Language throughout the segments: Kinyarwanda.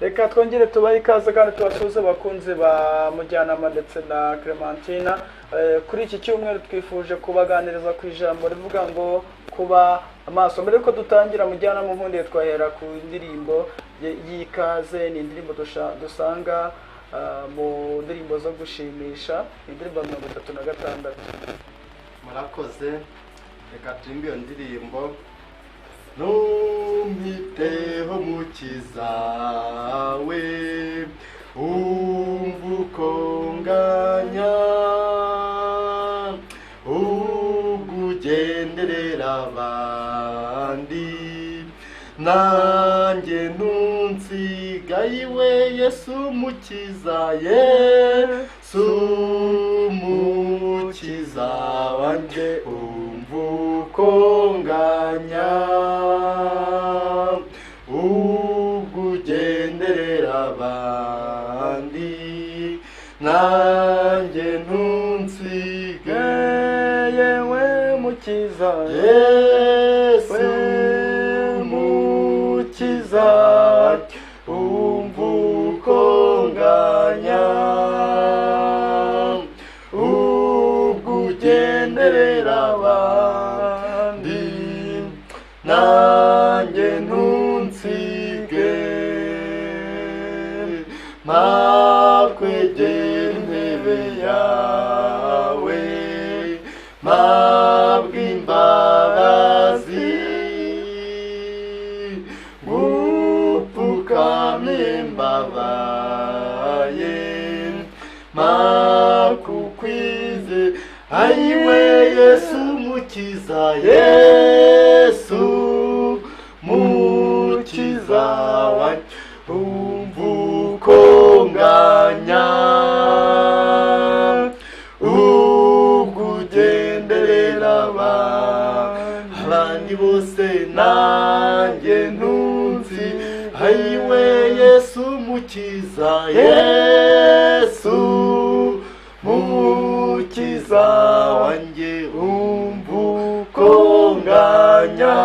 reka twongere tubahe ikaze kandi tubasuhuze abakunzi ba Mujyanama ndetse na Clementina. Kuri iki cyumweru twifuje kubaganiriza ku ijambo rivuga ngo kuba amaso. Mbere yuko dutangira Mujyanama mpundiye twahera ku ndirimbo y'ikaze. Ni indirimbo dusanga mu ndirimbo zo gushimisha, indirimbo 36. Murakoze, reka turimbe iyo ndirimbo. Numiteho mukiza we umvukonganya ugugenderera abandi nanjye ntunsigayiwe Yesu mukiza Yesu mukiza wanjye umvukonganya ugugenderera abandi nanjye ntunsige yewe mukiza Yesu mukiza umvukonganya ugugenderera abandi nanjye ntunsige makwegera intebe yawe mabw'imbabazi gupfukamye mbabaye makukwize ayiwe Yesu mukiza Yesu mukiza wanjye umvukonganya ugugenderera abandi bose nanjye ntunzi ayiwe Yesu mukiza Yesu mukiza wanjye umvukonganya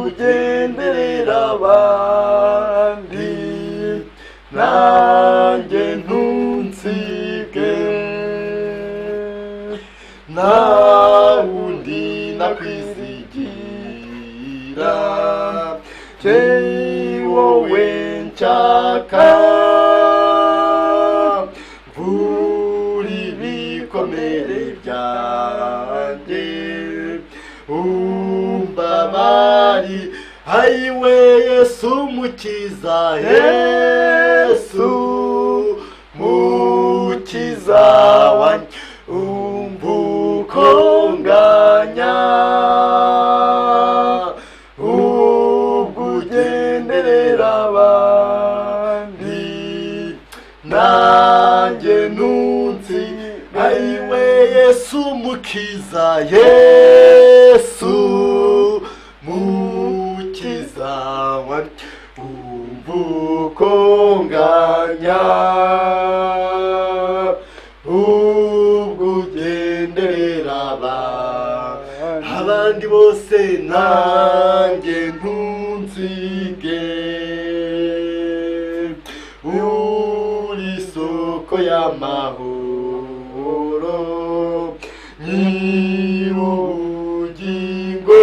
ugugenderera abandi nanjye ntunsige nta wundi nakwizigira wowe nshaka mvura ibikomere byanjye umbabari ayiwe Yesu mukiza Yesu mukiza wanjye umvukonganya ugugenderera abandi nanjye ntunzi ayiwe Yesu mukiza Yesu mukiza wanjye umvukonganya ugugenderera abandi bose nanjye ntunsige uri isoko y'amahoro nyir'ubugingo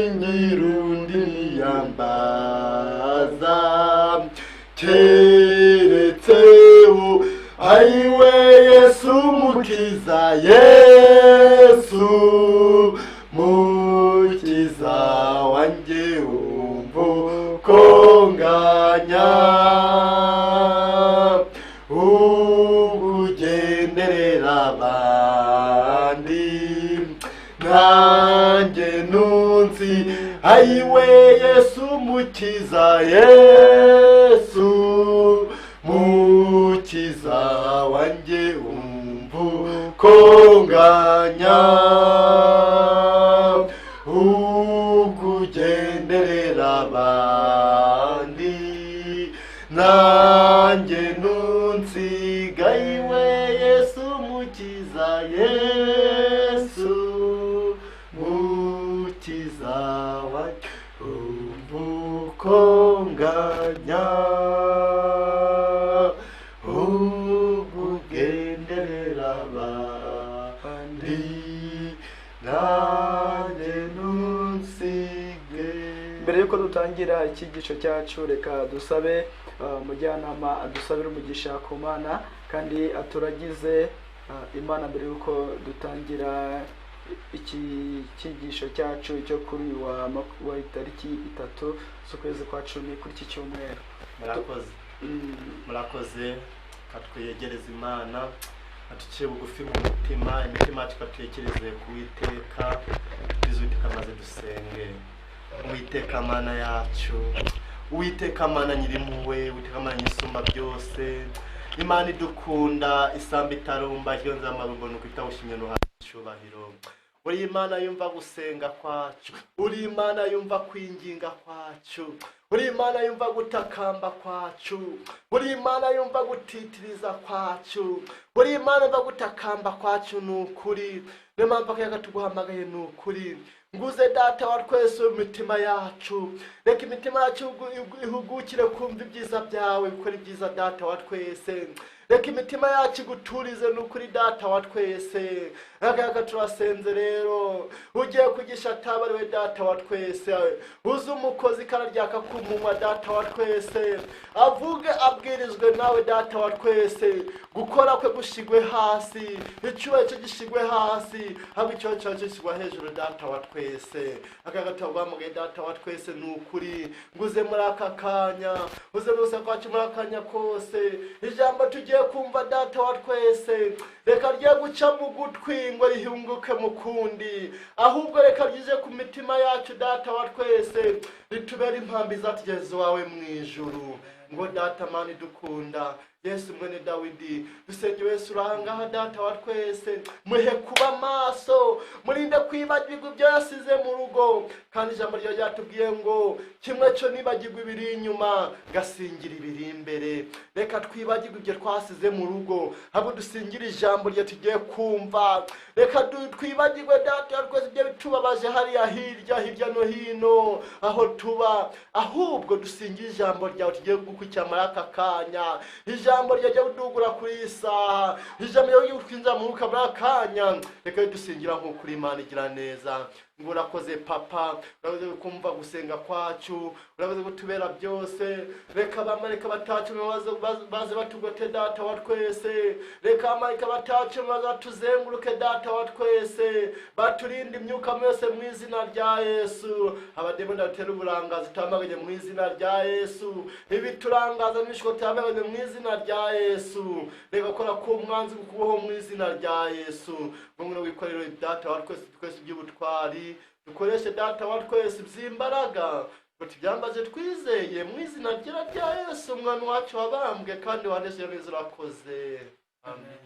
sinyirundi yambaza keretse ayiwe Yesu mukiza Yesu mukiza wanjye umvukonganya ugugenderera abandi nanjye ntunzi ayiwe Yesu mukiza Yesu mukiza wanjye umvukonganya ugugenderera abandi nanjye ntunsiga ayiwe Yesu mukiza Yesu mukiza mukiza wanjye umukonganya ubugenderera abandi nanjye ntunsige. Mbere yuko dutangira icyigisho cyacu, reka dusabe umujyanama adusabire umugisha ku Mana kandi aturagize Imana mbere yuko dutangira iki cyigisho cyacu cyo kuri wa itariki 3 z'ukwezi kwa 10 kuri iki cyumweru. Murakoze katwegereza Imana, atuciye bugufi mu mutima, imitima yacu katuyekereze ku Uwiteka, Uwiteka maze dusenge. Uwiteka Mana yacu, Uwiteka Mana nyirimpuhwe, Uwiteka Mana nyisumba byose, Imana idukunda, isamba itarumba, ryonza amabumbo nuko itawushimye no hacubahiro. Uri Imana yumva gusenga kwacu, uri Imana yumva kwinginga kwacu, uri Imana yumva gutakamba kwacu, uri Imana yumva gutitiriza kwacu, uri Imana yumva gutakamba kwacu nukuri. Niyo mpamvu akayaga tuguhamagaye nukuri. Nguze Data wa twese imitima yacu, reka imitima yacu ihugukire kumva ibyiza byawe, gukora ibyiza Data wa twese. Reka imitima yacu guturize nukuri Data wa twese. Akayaga turasenze rero, ugiye kugisha tabariwe Data wa twese, uzi umukozi kararyaka kumunwa Data wa twese, avuge abwirizwe nawe Data wa twese, gukora kwe gushigwe hasi, icyuwe cyo gishigwe hasi, haba icyo cyo gishigwa hejuru Data wa twese. Akayaga tugwamuge Data wa twese nukuri, nguze muri aka kanya, uze bose kwacu muri akanya kose, ijambo tugiye kumva Data wa twese, reka rye guca mu gutwi ngo rihunguke mukundi, ahubwo reka ryize ku mitima yacu Data wa twese, ritubere impambi zatugeze wawe mu ijuru. Ngo Data Mana dukunda, Yesu mwene Dawidi, dusenge Yesu urangaha Data wa twese, muhe kuba maso, murinde kwibagirwa ibyo yasize mu rugo, kandi ijambo ryo ryatubwiye ngo kimwe cyo nibagirwa ibiri inyuma gasingira ibiri imbere. Reka twibagirwe ibyo twasize mu rugo, ahubwo dusingira ijambo ryo tugiye kumva. Reka twibagirwe Data wa twese ibyo bitubabaje hariya hirya no hino aho tuba, ahubwo dusingira ijambo ryawe tugiye gukurikira muri aka kanya. Ijambo ryo udugura kuri isaha, ijambo ryo kwinjira mu ruka muri akanya, reka dusingira nko kuri Imana igira neza. Ngo urakoze Papa, urakoze kumva gusenga kwacu, urakoze gutubera byose. Reka abamarayika batacu baze batugote Data wa twese, reka abamarayika batacu bazatuzenguruke Data wa twese, baturinde imyuka yose mu izina rya Yesu. Abademoni batera uburangazi tamaganye mu izina rya Yesu, ibiturangaza n'ibishiko tamaganye mu izina rya Yesu. Reka kora ku mwanzi kubaho mu izina rya Yesu. Mungu wikorera Data wa twese by'ubutwari, dukoreshe Data wa twese by'imbaraga, tubyambaje twizeye mu izina rya Yesu umwana wacu wabambwe kandi wanesheje neza urakoze. Amen.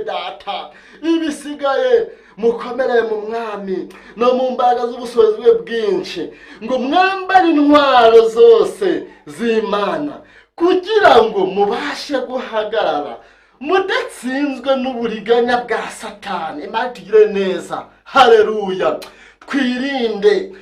Data ibisigaye mukomereye mu mwami no mu mbaraga z'ubushobozi bwe bwinshi, ngo mwambare intwaro zose z'Imana kugira ngo mubashe guhagarara mudatsinzwe n'uburiganya bwa Satani. Imana tugire neza. Haleluya. Twirinde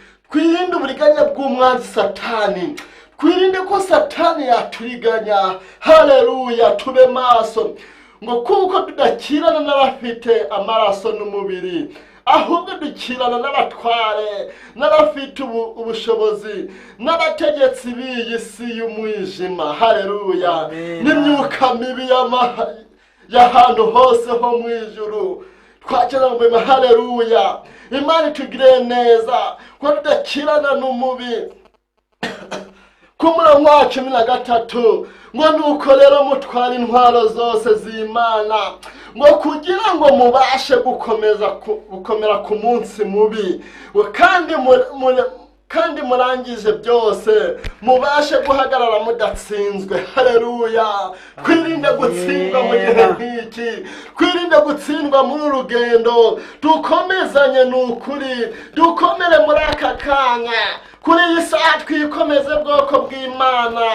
uburiganya bw'umwanzi Satani, twirinde ko Satani yaturiganya. Haleluya. Tube maso, ngo kuko tudakirana n'abafite amaraso n'umubiri, ahubwo dukirana n'abatware, n'abafite ubushobozi, n'abategetsi b'iyi si y'umwijima. Haleluya. N'imyuka mibi y'ahantu hose ho mu ijuru twakira mu bima. Haleluya. Imana itugire neza ko tudakirana n'umubi. Ku murongo wa 13 ngo nuko rero mutwara intwaro zose z'Imana, ngo kugira ngo mubashe gukomera ku munsi mubi, kandi murangije byose mubashe guhagarara mudatsinzwe. Haleluya. Twirinde gutsindwa mu gihe nk'iki, twirinde gutsindwa muri urugendo, dukomezanye n'ukuri, dukomere muri aka kanya, kuri iyi saha twikomeze bwoko bw'Imana,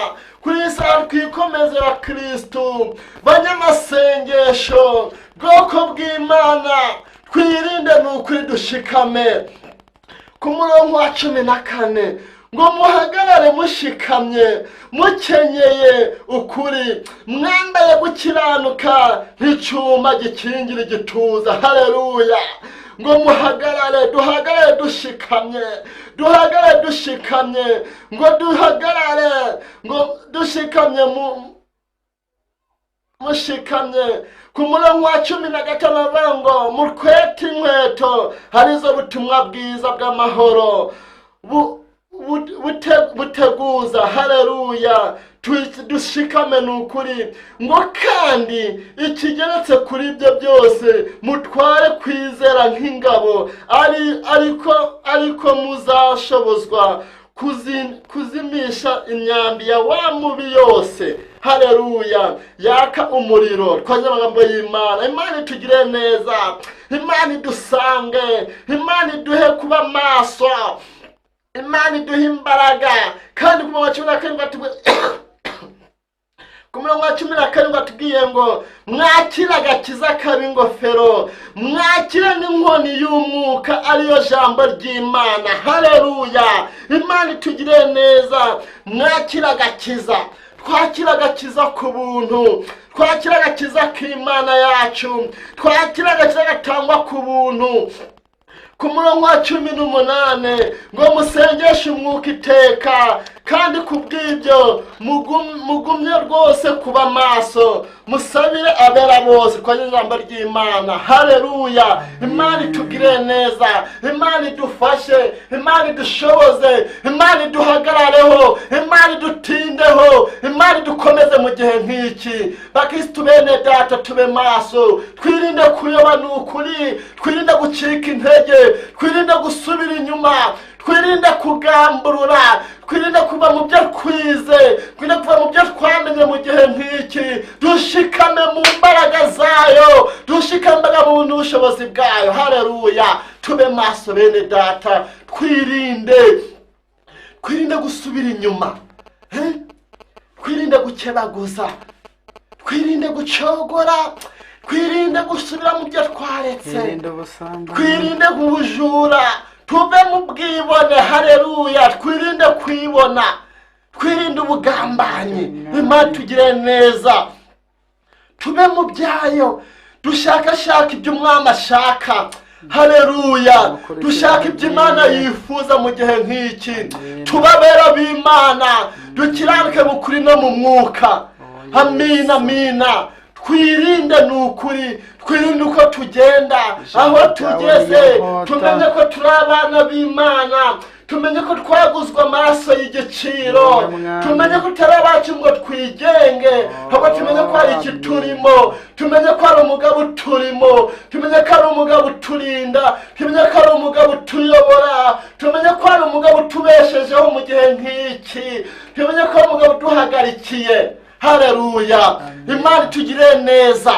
kuri iyi saha twikomeze ya Kristo, banyamasengesho bwoko bw'Imana, twirinde n'ukuri dushikame. Ku murongo wa 14 ngo muhagarare mushikamye, mukenyeye ukuri, mwambaye gukiranuka nk'icuma gikingira igituza. Haleluya! ngo muhagarare, duhagarare dushikamye, duhagarare dushikamye, ngo duhagarare, ngo dushikamye mushikamye. Ku murongo wa 15 ngo mukwete inkweto harizo butumwa bwiza bw'amahoro buteguza. Haleluya! dushikame n'ukuri, ngo kandi ikigeretse kuri ibyo byose mutware kwizera nk'ingabo, ariko muzashobozwa kuzimisha imyambi ya wa mubi yose. Haleluya! yaka umuriro. Twaje amagambo y'Imana. Imana itugire neza, Imana idusange, Imana iduhe kuba maso, Imana iduhe imbaraga. Kandi ku murongo wa 17 atubwiye ngo mwakira agakiza k'ingofero, mwakira n'inkoni y'umwuka ariyo jambo ry'Imana. Haleluya! Imana itugire neza. Mwakira agakiza, twakira agakiza ku buntu, twakira agakiza k'Imana yacu, twakira agakiza gatangwa ku buntu. Ku murongo wa 18 ngo musengeshe umwuka iteka, kandi kubw'ibyo mugumye rwose kuba maso, musabire abera bose. Kwa ijambo ry'Imana. Haleluya! Imana itugire neza, Imana idufashe, Imana idushoboze, Imana iduhagarareho, Imana idutindeho, Imana idukomeze mu gihe nk'iki. Bakristo bene data, tube maso, twirinde kuyoba n'ukuri, twirinde gucika intege, twirinde gusubira inyuma, twirinde kugamburura, twirinde kuva mu byo twize, twirinde kuva mu byo twamenye mu gihe nk'iki. Dushikame mu mbaraga zayo, dushikame mu bushobozi bwayo. Haleluya! tube maso bene data, twirinde gusubira inyuma, twirinde gukebaguza, twirinde gucogora, twirinde gusubira mu byo twaretse, twirinde ubujura, tuve mu bwibone. Haleluya! twirinde kwibona, twirinde ubugambanyi. Imana tugire neza, tube mu byayo, dushakashaka ibyo Umwami ashaka. Haleluya! dushaka ibyo Imana yifuza mu gihe nk'iki. Tubabera b'Imana, dukiranuke mu kuri no mu mwuka. Amina, amina. Twirinde n'ukuri, twirinde uko tugenda, aho tugeze, tumenye ko turi abana b'Imana, tumenye ko twaguzwe amaraso y'igiciro, tumenye ko tutari abacu ngo twigenge, ahubwo tumenye ko hari ikiturimo, tumenye ko hari umugabo uturimo, tumenye ko hari umugabo uturinda, tumenye ko hari umugabo utuyobora, tumenye ko hari umugabo utubeshejeho mu gihe nk'iki, tumenye ko hari umugabo uduhagarikiye. Haleluya! Imana itugire neza,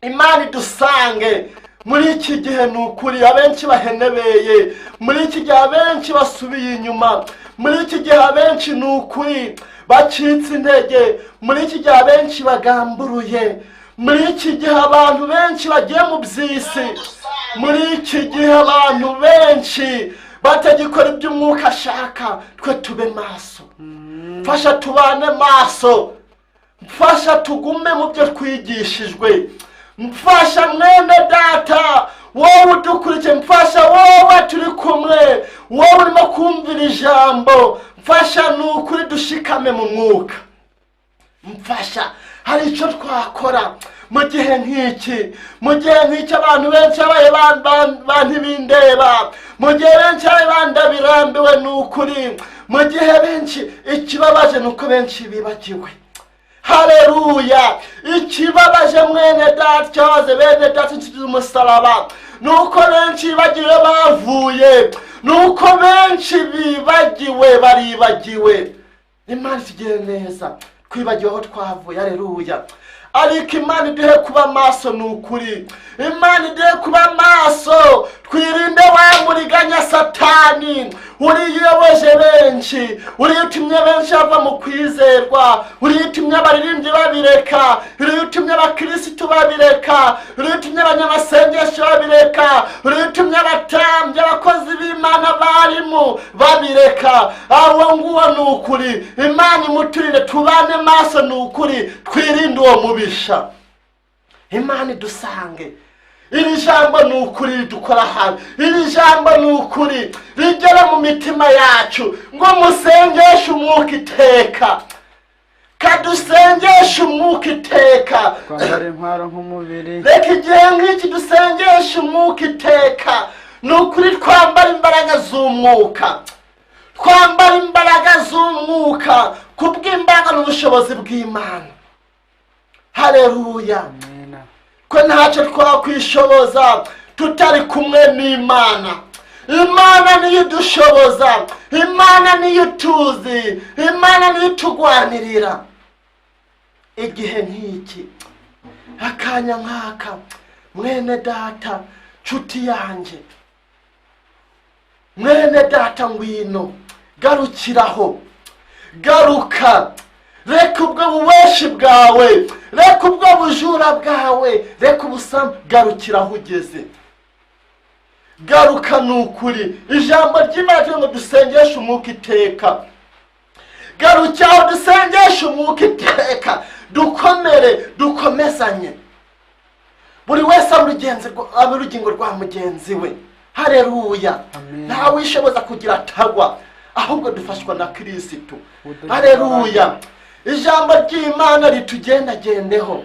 Imana idusange muri iki gihe. N'ukuri abenshi bahenebeye, muri iki gihe abenshi basubiye inyuma, muri iki gihe abenshi n'ukuri bacitse intege, muri iki gihe abenshi bagamburuye, muri iki gihe abantu benshi bagiye mu by'isi, muri iki gihe abantu benshi batagikora ibyo Umwuka ashaka. Twe tube maso, fasha tubane maso, mfasha tugume mu byo twigishijwe, mfasha mwene data wowe udukurikiye, mfasha wowe turi kumwe, wowe urimo kumvira ijambo, mfasha n'ukuri dushikame mu mwuka. Mfasha, hari icyo twakora mu gihe nk'iki, mu gihe nk'iki abantu benshi abaye bantibindeba, mu gihe benshi abaye bandabirambiwe n'ukuri, mu gihe benshi ikibabaje nuko benshi bibagiwe. Haleluya! ikibabaje mwene data, cyaze bene data cy'umusaraba, nuko benshi bagiye bavuye, nuko benshi bibagiwe, baribagiwe. Imana igire neza, twibagiwe aho twavuye. Haleluya! ariko Imana iduhe kuba maso n'ukuri, Imana iduhe kuba maso, twirinde wa muriganya satani uriyoboje benshi, uritumye benshi bava mu kwizerwa, uritumye abaririmbyi babireka, uritumye abakirisitu babireka, uritumye abanyamasengesho babireka, uritumye abatambyi, abakozi b'Imana barimu babireka. Aho nguwo ni ukuri. Imana imuturire, tubane maso, ni ukuri, twirinde uwo mubisha. Imana idusange. Iri jambo ni ukuri ridukora hano. Iri jambo ni ukuri rigera mu mitima yacu, ngo musengeshe umwuka iteka. Kadusengeshe umwuka iteka. Kwambara intwaro nk'umubiri. Reka igihe nk'iki dusengeshe umwuka iteka. Ni ukuri twambara imbaraga z'umwuka. Twambara imbaraga z'umwuka kubw'imbaraga n'ubushobozi bw'Imana. Haleluya. Ko ntacyo twakwishoboza tutari kumwe n'Imana. Imana niyo idushoboza, Imana niyo ituzi, Imana niyo itugwanirira. Igihe nk'iki, akanya nk'aka, mwene data, nshuti yanjye, mwene data ngwino, garukiraho, garuka. Reka ubwo buweshi bwawe, reka ubwo bujura bwawe, reka ubusambo, garukiraho ugeze. Garuka ni ukuri. Ijambo ry'Imana ngo dusengeshe umwuka iteka. Garukiraho dusengeshe umwuka iteka. Dukomere, dukomezanye. Buri wese abe urugingo rwa mugenzi we. Haleluya. Nta wishoboza kugira atagwa, ahubwo dufashwa na Kristo. Haleluya. Ijambo ry'Imana ritugendagendeho.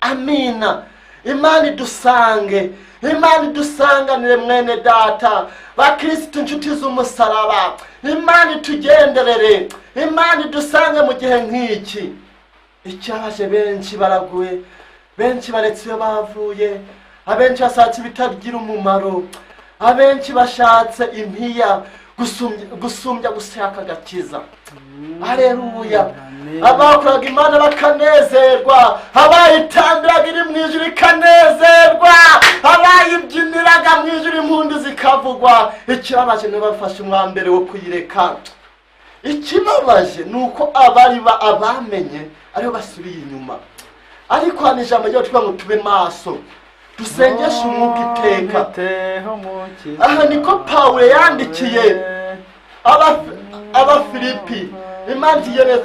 Amina. Imana idusange, Imana idusanganire mwene data, bakristo inshuti z'umusaraba. Imana itugenderere, Imana idusange mu gihe nk'iki. Icyabaje benshi baraguye, benshi baretse iyo bavuye, abenshi bashatse ibitagira umumaro, abenshi bashatse impiya gusumbya gushaka agakiza. Haleluya. Abakoraga Imana bakanezerwa, abayitambiraga iri mu ijuru ikanezerwa, abayibyiniraga mu ijuru impundu zikavugwa. Ikibabaje ntibafashe umwambere wo kuyireka. Ikibabaje ni uko abamenye ariho basubiye inyuma. Ariko hano ijambo ryo tuvuga ngo tube maso, dusengeshe umwuka iteka. Aha niko Pawulo yandikiye Abafilipi. Imana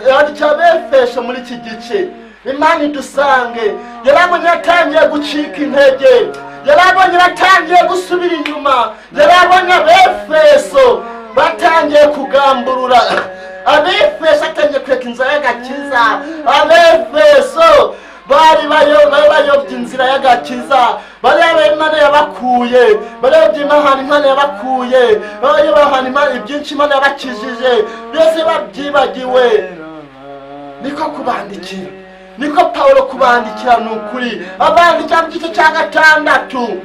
yandikiye Abefeso muri iki gice. Imana idusange. Yarabonye yatangiye gucika intege, yarabonye yatangiye gusubira inyuma, yarabonye Abefeso batangiye kugamburura. Abefeso atangiye kureka inzira y'agakiza. Abefeso bari bayobye inzira y'agakiza. Bareba Imana yabakuye, bareba Imana yabakuye, bareba ibyinshi Imana yabakijije, byose babyibagiwe. Niko kubandikira, niko Pawulo kubandikira ni ukuri. Abandikira mu gice cya 6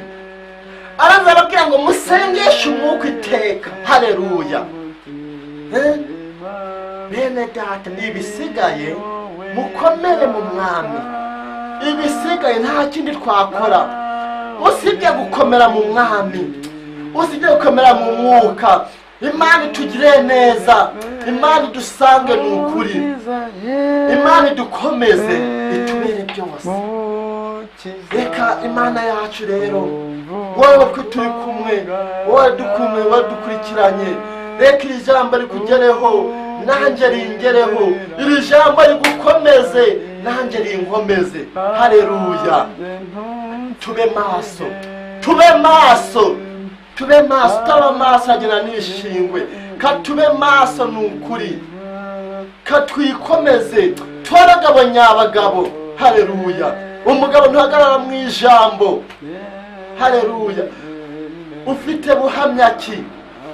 araza ababwira ngo musengeshe umwuka iteka. Haleluya. Bene data, ibisigaye mukomere mu mwami. Ibisigaye nta kindi twakora usibye gukomera mu mwami, usibye gukomera mu mwuka. Imana itugire neza, Imana idusange ni ukuri, Imana idukomeze, itubere byose. Reka Imana yacu rero, wowe twe turi kumwe, wowe dukurikiranye, reka iri jambo rikugereho, nanjye ringereho. Iri jambo rigukomeze, nanjye rinkomeze. Haleluya. Tube maso, tube maso, tube maso. Taba maso agena nishingwe. Katube maso ni ukuri, katwikomeze. Twaragabo nyabagabo. Haleluya. Umugabo ntuhagarara mu ijambo. Haleluya. Ufite buhamya ki?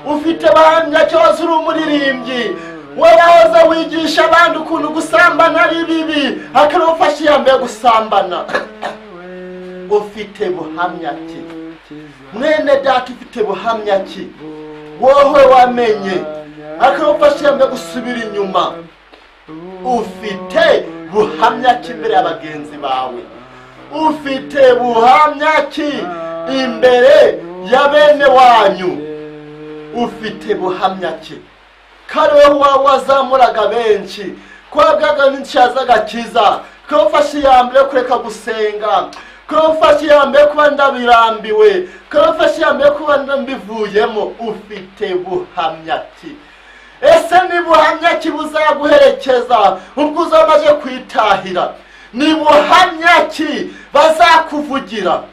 Ufite buhamya ki? Wazuri umuririmbyi, warahoza wigisha abandi ukuntu gusambana ari bibi, akanufasha iyambere gusambana. Ufite buhamya ki? Mwene data, ufite buhamya ki? Wowe wamenye, akanufasha iyambere gusubira inyuma. Ufite buhamya ki imbere y'abagenzi bawe? Ufite buhamya ki imbere ya bene wanyu ufite buhamya ki? Kare wowe wazamuraga benshi kwabwaga n'inshya z'agakiza, ko ufashe iya mbere kureka gusenga, ko ufashe iya mbere kuba ndabirambiwe, ko ufashe iya mbere kuba ndabivuyemo, ufite buhamya ki? Ese ni buhamya ki buzaguherekeza ubwo uzamaze kwitahira? Ni buhamya ki bazakuvugira?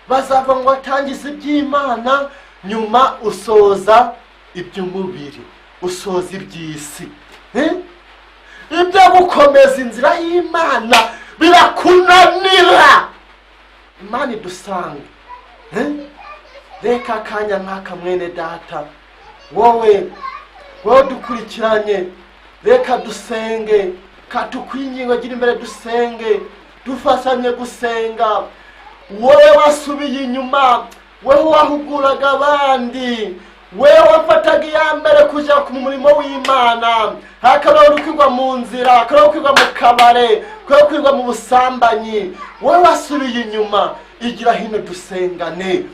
Bazava ngo watangize iby'Imana, nyuma usoza iby'umubiri, usoza iby'isi. Ibyo gukomeza inzira y'Imana birakunanira. Imana idusanga. Reka akanya nk'aka mwene data, wowe dukurikiranye, reka dusenge, katukwinginga gira imbere dusenge, dufashanye gusenga. Wowe wasubiye inyuma, wowe wahuguraga abandi, wewe wafataga iya mbere kuja ku murimo w'Imana, hakaba urukigwa mu nzira, hakaba urukigwa mu kabare, hakaba urukigwa mu busambanyi, wowe wasubiye inyuma, igira hino dusengane.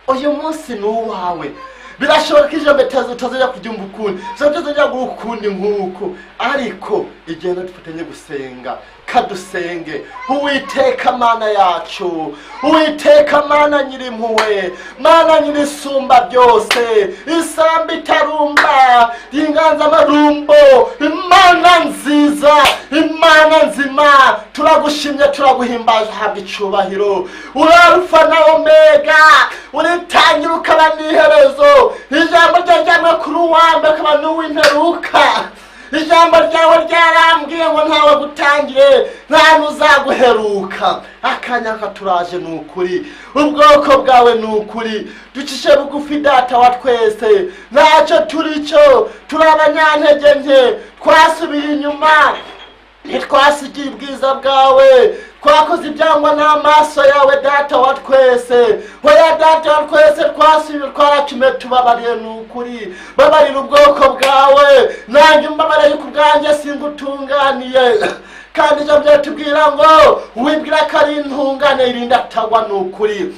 Uyu munsi ni uwawe. Birashoboka ko ijambo utazajya kuryumva ukundi, utazajya gukundi nk'uko, ariko igihe dufatanye gusenga, kadusenge. Uwiteka Mana yacu, Uwiteka Mana nyirimpuhwe, Mana nyirisumba byose, isamba itarumba, inganza amarumbo, Imana nziza, Imana nzima, turagushimye, turaguhimbaje, habwa icubahiro. Uri Alfa na Omega, uritangira ukaba n'iherezo. Ijambo ryajyanywe kuri uwambe akaba n'uw'imperuka. Ijambo ryawe ryarambwiye ngo ntawe gutangire, nta n'uzaguheruka. Akanya katuraje ni ukuri, ubwoko bwawe ni ukuri. Ducishe bugufi Data wa twese, ntacyo turicyo, turi abanyantege nke, twasubiye inyuma, ntitwasigiye ubwiza bwawe, twakoze ibyangwa n'amaso yawe Data wa twese. Oya Data wa twese, twasubiye twaracume, tubabariye ni ukuri. Babarira ubwoko bwawe, nanjye mbabariye ku bwanjye singutunganiye. Kandi ijambo ryatubwira ngo wibwira ko ari intungane irinda atagwa ni ukuri.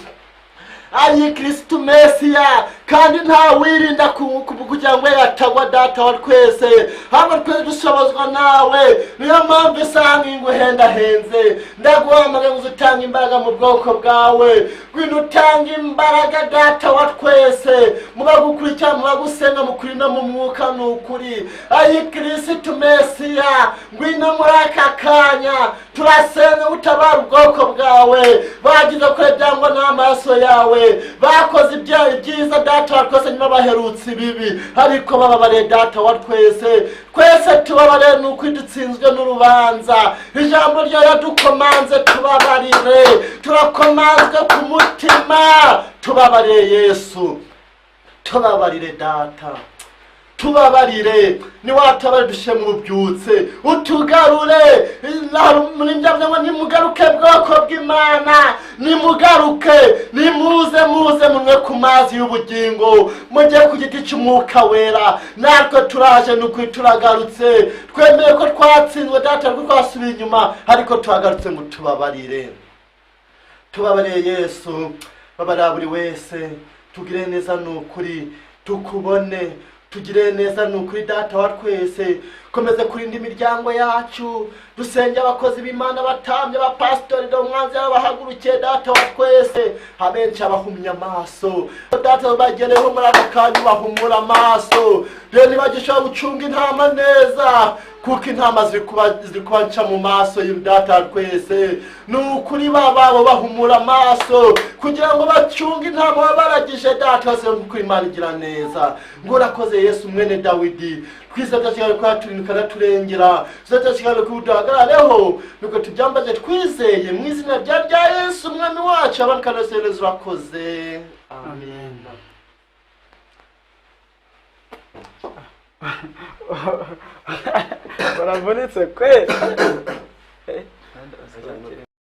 Ari Kristo Mesiya, kandi nta wirinda kugira ngo yatagwa Data wa twese. Hano twese dushobozwa nawe, niyo mpamvu isanga inguhendahenze. Ndaguhamagaye ngo utange imbaraga mu bwoko bwawe, ngwino utange imbaraga Data wa twese, mubagukurikira, mubagusenga mu kuri no mu mwuka ni ukuri. Ari Kristo Mesiya, ngwino muri aka kanya, turasenga utabara ubwoko bwawe, bagize kure byangwa n'amaso yawe, bakoze ibyiza Data wa twese, nyuma baherutse ibibi, ariko bababare Data wa twese. Twese tubabare nuko dutsinzwe n'urubanza. Ijambo ryawe dukomanze, tubabarire, turakomanzwe ku mutima, tubabarire Yesu, tubabarire Data, tubabarire. Niwatabare dushe mu bubyutse, utugarure. Nimugaruke bwoko bw'Imana, nimugaruke, nimuze munwe ku mazi y'ubugingo, mujye ku giti cy'umwuka wera. Natwe turaje n'ukuri, turagarutse, twemeye ko twatsinzwe Data, ko twasubiye inyuma, ariko tuhagarutse ngo tubabarire. Tubabarire Yesu, babarira buri wese, tugire neza n'ukuri, tukubone, tugire neza n'ukuri Data wa twese. Komeze kurinda imiryango yacu, dusenge abakozi b'Imana, batambye, abapasitori, umwanzi yabahagurukiye Data wa twese. Abenshi abahumya amaso Data, bagereho muri aka kanya bahumura amaso. Rero ntibagishobora gucunga intama neza, kuko intama ziri kubanca mu maso y'Data wa twese. Ni ukuri babo bahumura amaso kugira ngo bacunge intama wabaragije Data wa twese. Kuko Imana igira neza. Ngo urakoze Yesu mwene Dawidi, twiza byashikara kwa turinikana turengera, zotashikara kudahagarareho, nuko tubyambaje twizeye mu izina rya Yesu umwami wacu. Abantu kanasereza urakoze, amen. Baravunitse kwe.